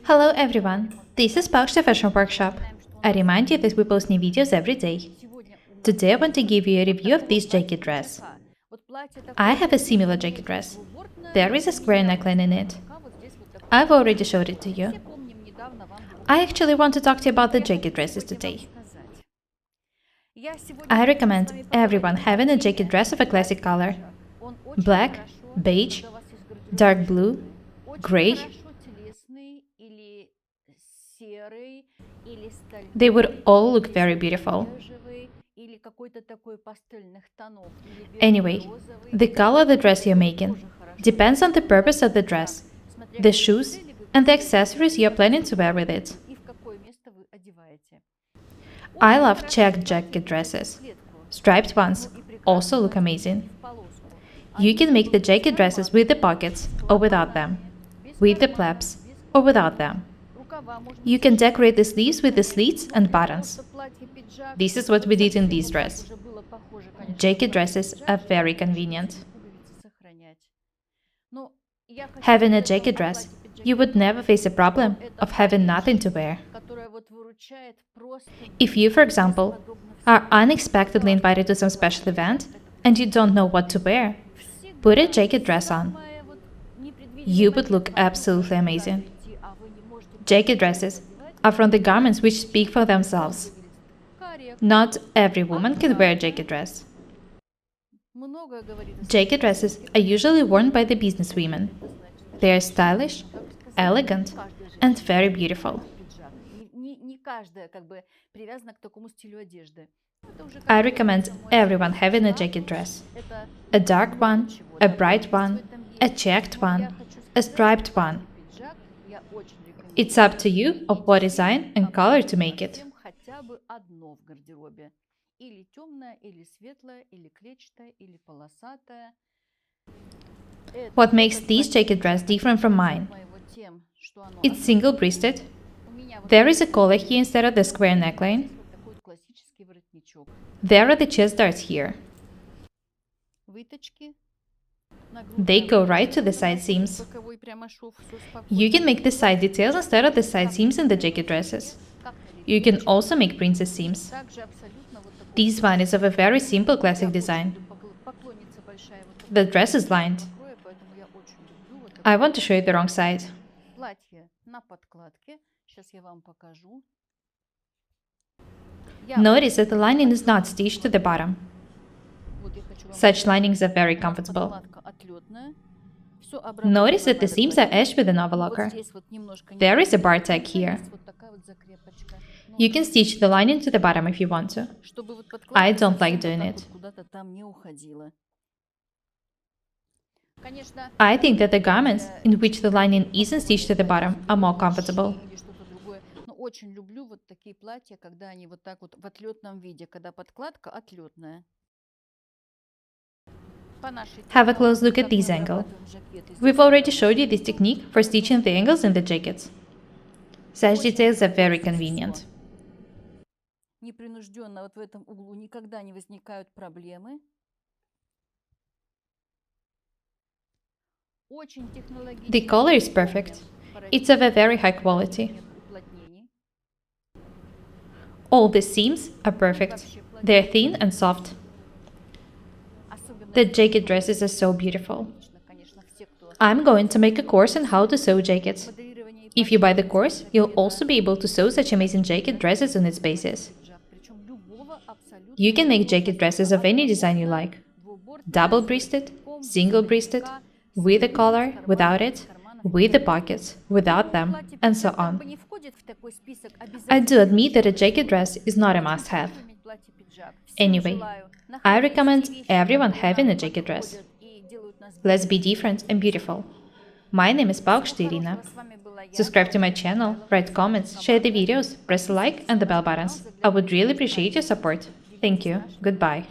Hello everyone, this is beige Fashion Workshop. I remind you that we post new videos every day. Today I want to give you a review of this jacket dress. I have a similar jacket dress. There is a square neckline in it. I've already showed it to you. I actually want to talk to you about the jacket dresses today. I recommend everyone having a jacket dress of a classic color. Black, beige, dark blue, gray. They would all look very beautiful. Anyway, the color of the dress you're making depends on the purpose of the dress, the shoes, and the accessories you're planning to wear with it. I love checked jacket dresses. Striped ones also look amazing. You can make the jacket dresses with the pockets or without them, with the flaps or without them. You can decorate the sleeves with the slits and buttons. This is what we did in this dress. Jacket dresses are very convenient. Having a jacket dress, you would never face a problem of having nothing to wear. If you, for example, are unexpectedly invited to some special event and you don't know what to wear, put a jacket dress on. You would look absolutely amazing. Jacket dresses are from the garments which speak for themselves. Not every woman can wear a jacket dress. Jacket dresses are usually worn by the businesswomen. They are stylish, elegant, and very beautiful. I recommend everyone having a jacket dress. A dark one, a bright one, a checked one, a striped one. It's up to you of what design and color to make it. What makes this jacket dress different from mine? It's single-breasted. There is a collar here instead of the square neckline. There are the chest darts here. They go right to the side seams. You can make the side details instead of the side seams in the jacket dresses. You can also make princess seams. This one is of a very simple classic design. The dress is lined. I want to show you the wrong side. Notice that the lining is not stitched to the bottom. Such linings are very comfortable. Notice that the seams are etched with an overlocker. There is a bar tag here. You can stitch the lining to the bottom if you want to. I don't like doing it. I think that the garments in which the lining isn't stitched to the bottom are more comfortable. Have a close look at this angle. We've already showed you this technique for stitching the angles in the jackets. Such details are very convenient. The color is perfect. It's of a very high quality. All the seams are perfect. They're thin and soft. The jacket dresses are so beautiful. I'm going to make a course on how to sew jackets. If you buy the course, you'll also be able to sew such amazing jacket dresses on its basis. You can make jacket dresses of any design you like. Double-breasted, single-breasted, with a collar, without it, with the pockets, without them, and so on. I do admit that a jacket dress is not a must-have. Anyway, I recommend everyone having a jacket dress. Let's be different and beautiful. My name is beige Irina. Subscribe to my channel, write comments, share the videos, press the like and the bell buttons. I would really appreciate your support. Thank you. Goodbye.